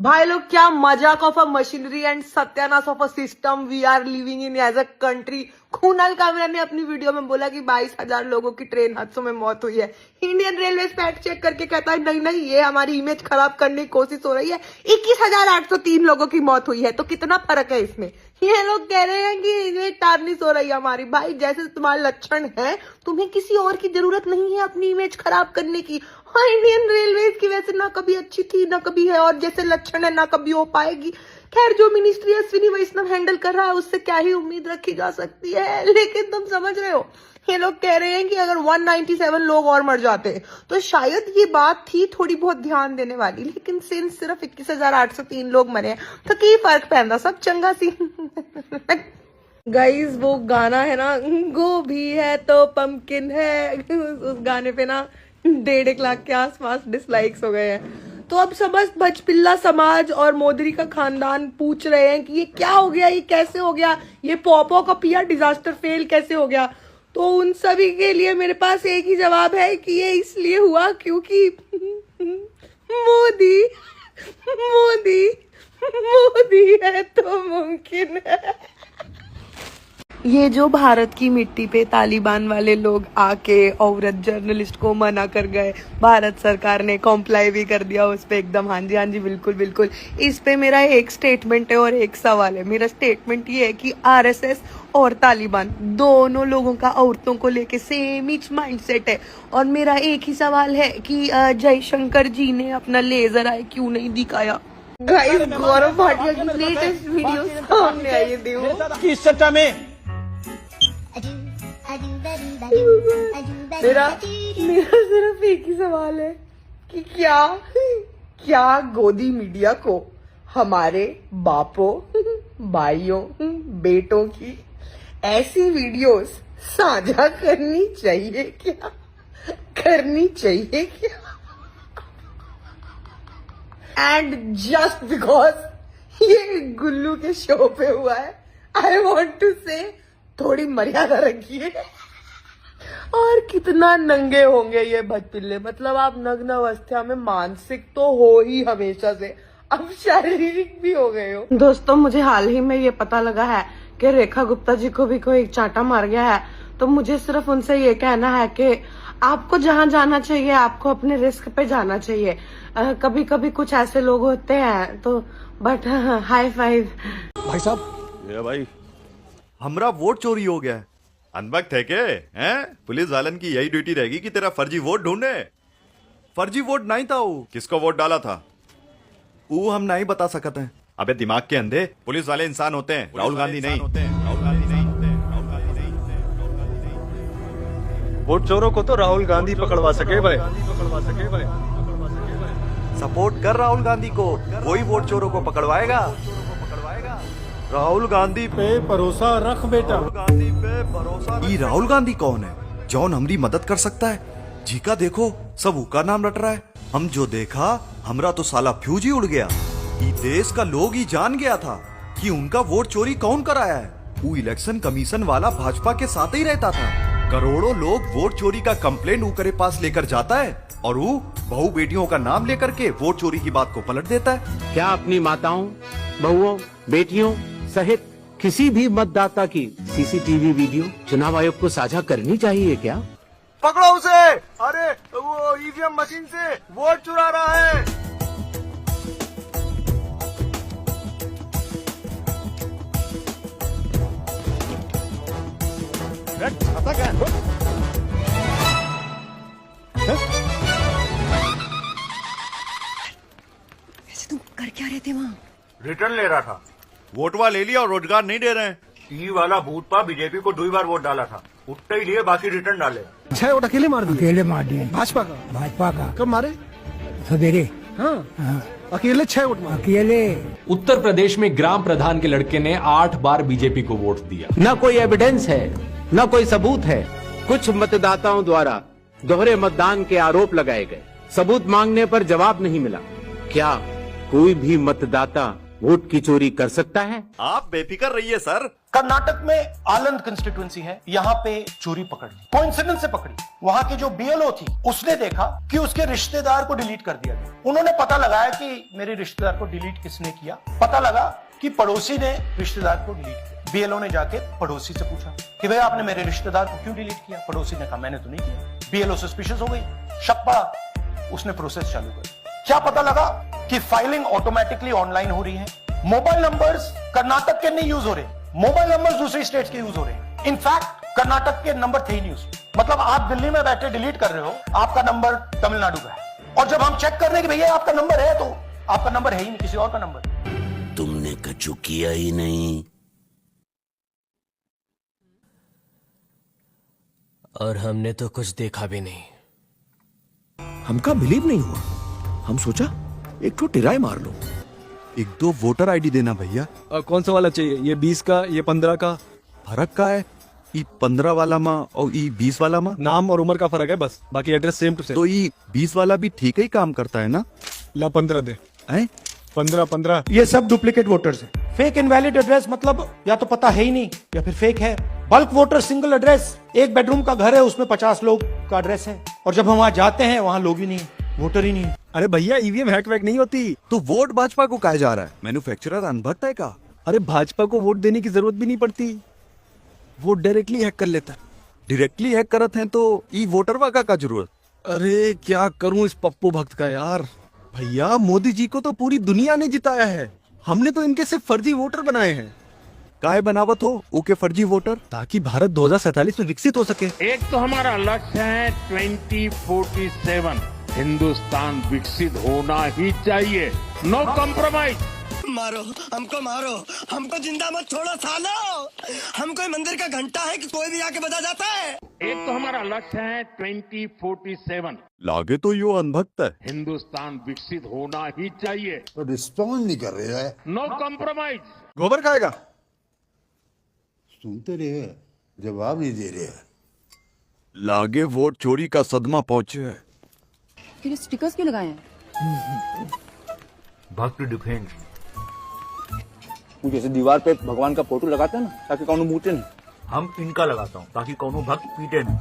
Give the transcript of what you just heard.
भाई लोग, क्या मजाक ऑफ अ मशीनरी एंड सत्यानाश of a system we are living in as a country. Kunal Kamra ने अपनी वीडियो में बोला कि 22,000 लोगों की ट्रेन हादसों में मौत हुई है। इंडियन रेलवे फैक्ट चेक करके कहता है नहीं नहीं, ये हमारी इमेज खराब करने की कोशिश हो रही है। 21,803 लोगों की मौत हुई है। तो कितना फर्क है इसमें। ये लोग कह रहे हैं कि ये टार्निश हो रही है हमारी। भाई, जैसे तुम्हारे लक्षण है, तुम्हें किसी और की जरूरत नहीं है अपनी इमेज खराब करने की। हाँ, इंडियन रेलवे की वैसे ना कभी अच्छी थी ना कभी है, और जैसे लक्षण है ना कभी हो पाएगी। खैर, जो मिनिस्ट्री अश्विनी वैष्णव हैंडल कर रहा है उससे क्या ही उम्मीद रखी जा सकती है। लेकिन तुम समझ रहे हो, ये लोग कह रहे हैं कि अगर 197 लोग और मर जाते तो शायद ये बात थी थोड़ी बहुत ध्यान देने वाली। लेकिन सिंस सिर्फ 21,803 लोग मरे तो की फर्क पैदा, सब चंगा सी। गाइस, वो गाना है ना, गोभी है तो पंपकिन है, उस गाने पे ना 1.5 लाख के आसपास डिसलाइक्स हो गए हैं। तो अब समस्त भजपिल्ला समाज और मोदी का खानदान पूछ रहे हैं कि ये क्या हो गया, ये कैसे हो गया, ये पॉपो का पीआर डिजास्टर फेल कैसे हो गया। तो उन सभी के लिए मेरे पास एक ही जवाब है कि ये इसलिए हुआ क्योंकि मोदी मोदी मोदी है तो मुमकिन है। ये जो भारत की मिट्टी पे तालिबान वाले लोग आके औरत जर्नलिस्ट को मना कर गए, भारत सरकार ने कॉम्प्लाई भी कर दिया उस पे एकदम। हाँ जी बिल्कुल बिल्कुल। इस पे मेरा एक स्टेटमेंट है और एक सवाल है। मेरा स्टेटमेंट ये है कि आरएसएस और तालिबान दोनों लोगों का औरतों को लेके सेम ही माइंडसेट है। और मेरा एक ही सवाल है कि जयशंकर जी ने अपना लेजर आई क्यों नहीं दिखाया। गाइस, गौरव भाटिया की लेटेस्ट वीडियो सामने आई थी इस सट्टा में मेरा सिर्फ एक ही सवाल है कि क्या गोदी मीडिया को हमारे बापों, भाइयों, बेटों की ऐसी वीडियोस साझा करनी चाहिए क्या? एंड जस्ट बिकॉज ये गुल्लू के शो पे हुआ है, आई वॉन्ट टू से थोड़ी मर्यादा रखिए। और कितना नंगे होंगे ये भजपिल्ले। मतलब आप नग्न अवस्था में मानसिक तो हो ही हमेशा से, अब शारीरिक भी हो गए हो। दोस्तों, मुझे हाल ही में ये पता लगा है कि रेखा गुप्ता जी को भी कोई चाटा मार गया है। तो मुझे सिर्फ उनसे ये कहना है कि आपको जहाँ जाना चाहिए आपको अपने रिस्क पे जाना चाहिए। कभी कभी कुछ ऐसे लोग होते हैं तो बट हाई फाइव। भाई साहब, ये भाई हमारा वोट चोरी हो गया है। अनबख्त है के हैं? पुलिस वालन की यही ड्यूटी रहेगी कि तेरा फर्जी वोट ढूंढे। फर्जी वोट नहीं था वो। किसको वोट डाला था वो हम नहीं बता सकते हैं। अबे दिमाग के अंधे, पुलिस वाले इंसान होते हैं, राहुल गांधी नहीं। वोट चोरों को तो राहुल गांधी पकड़वा सके भाई। सपोर्ट कर राहुल गांधी को, वही वोट चोरों को पकड़वाएगा। राहुल गांधी पे भरोसा रख बेटा। राहुल गांधी कौन है जौन हमारी मदद कर सकता है? जी का देखो सब उका नाम रट रहा है। हम जो देखा हमरा तो साला फ्यूज ही उड़ गया। ये देश का लोग ही जान गया था कि उनका वोट चोरी कौन कराया है। वो इलेक्शन कमीशन वाला भाजपा के साथ ही रहता था। करोड़ों लोग वोट चोरी का कंप्लेंट ऊकरे पास लेकर जाता है और वो बहू बेटियों का नाम लेकर के वोट चोरी की बात को पलट देता है। क्या अपनी माताओं, बहुओं, बेटियों सहित किसी भी मतदाता की सीसीटीवी वीडियो चुनाव आयोग को साझा करनी चाहिए क्या? पकड़ो उसे। अरे वो ईवीएम मशीन से वोट चुरा रहा है। वैसे तुम कर क्या रहे थे वहाँ? रिटर्न ले रहा था। वोटवा ले लिया और रोजगार नहीं दे रहे हैं। ई वाला बूथ पर बीजेपी को 2 बार वोट डाला था, उठते ही लिए, बाकी रिटर्न डाले। 6 वोट अकेले मार दिए। अकेले मार दिए। भाजपा का कब मारे? सवेरे। हाँ। अकेले 6 वोट मारे। अकेले। उत्तर प्रदेश में ग्राम प्रधान के लड़के ने 8 बार बीजेपी को वोट दिया। न कोई एविडेंस है, न कोई सबूत है। कुछ मतदाताओं द्वारा दोहरे मतदान के आरोप लगाए गए। सबूत मांगने पर जवाब नहीं मिला। क्या कोई भी मतदाता वोट की चोरी कर सकता है? आप बेफिक्र रहिए सर। कर्नाटक में आनंद कंस्टिट्यूएंसी है, यहाँ पे चोरी पकड़ ली, कोइंसिडेंस से पकड़ी। वहां की जो बीएलओ थी उसने देखा कि उसके रिश्तेदार को डिलीट कर दिया गया। उन्होंने पता लगाया कि मेरे रिश्तेदार को डिलीट किसने किया। पता लगा कि पड़ोसी ने रिश्तेदार को डिलीट किया। बीएलओ ने जाके पड़ोसी से पूछा कि भैया आपने मेरे रिश्तेदार को क्यों डिलीट किया? पड़ोसी ने कहा मैंने तो नहीं किया। बीएलओ सस्पिशियस हो गई, शक पड़ा, उसने प्रोसेस चालू कर। क्या पता लगा कि फाइलिंग ऑटोमेटिकली ऑनलाइन हो रही है। मोबाइल नंबर्स कर्नाटक के नहीं यूज हो रहे, मोबाइल नंबर्स दूसरी स्टेट्स के यूज हो रहे हैं। इनफैक्ट कर्नाटक के नंबर थे ही नहीं उसमें। मतलब आप दिल्ली में बैठे डिलीट कर रहे हो, आपका नंबर तमिलनाडु का है, और जब हम चेक कर रहे हैं कि भैया आपका नंबर है, तो आपका नंबर है ही नहीं, किसी और का नंबर। तुमने कछु किया ही नहीं और हमने तो कुछ देखा भी नहीं। हमका बिलीव नहीं हुआ। हम सोचा एक तो टिराई मार लो। एक दो वोटर आईडी देना भैया। कौन सा वाला चाहिए? ये 20 का, ये 15 का? फर्क का है? ई 15 वाला माँ और ई 20 वाला माँ? नाम और उम्र का फर्क है बस, बाकी एड्रेस सेम टू सेम। तो ई 20 वाला भी ठीक ही काम करता है ना? ला 15 दे। हैं? 15। ये सब डुप्लीकेट वोटर्स हैं। फेक इनवैलिड एड्रेस मतलब या तो पता है ही नहीं या फिर फेक है। बल्क वोटर सिंगल एड्रेस, एक बेडरूम का घर है, उसमें 50 लोग का एड्रेस है, और जब हम वहां जाते हैं वहां लोग ही नहीं, वोटर ही नहीं। अरे भैया ईवीएम हैक वैक नहीं होती। तो वोट भाजपा को कहा जा रहा है? मैन्युफैक्चरर अनभक्त है का? अरे भाजपा को वोट देने की जरूरत भी नहीं पड़ती, वो डायरेक्टली हैक कर लेता है। डायरेक्टली हैक करत हैं तो ई वोटर वाका का जरूरत? अरे क्या करूं इस पप्पू भक्त का यार। भैया मोदी जी को तो पूरी दुनिया ने जिताया है, हमने तो इनके सिर्फ फर्जी वोटर बनाए हैं। काहे बनावत हो ओके फर्जी वोटर? ताकि भारत 2047 में विकसित हो सके। एक तो हमारा लक्ष्य है 2047 हिंदुस्तान विकसित होना ही चाहिए। No compromise. मारो हमको जिंदा मत छोड़ो सालो। हम कोई मंदिर का घंटा है कि कोई भी आके बजा जाता है। एक तो हमारा लक्ष्य है 2047 लागे तो यो अनभक्त है। हिंदुस्तान विकसित होना ही चाहिए। तो रिस्पॉन्ड नहीं कर रहे हैं। No compromise. गोबर खाएगा? सुनते रहे, जवाब नहीं दे रहे। लागे वोट चोरी का सदमा पहुंचे है। फिर स्टिकर्स क्यों लगाए हैं? भक्त डिफेंस। जैसे दीवार पे भगवान का फोटो लगाते हैं ना, ताकि कौन मूटे नहीं। हम इनका लगाता हूँ ताकि कौनो भक्त पीटे नहीं।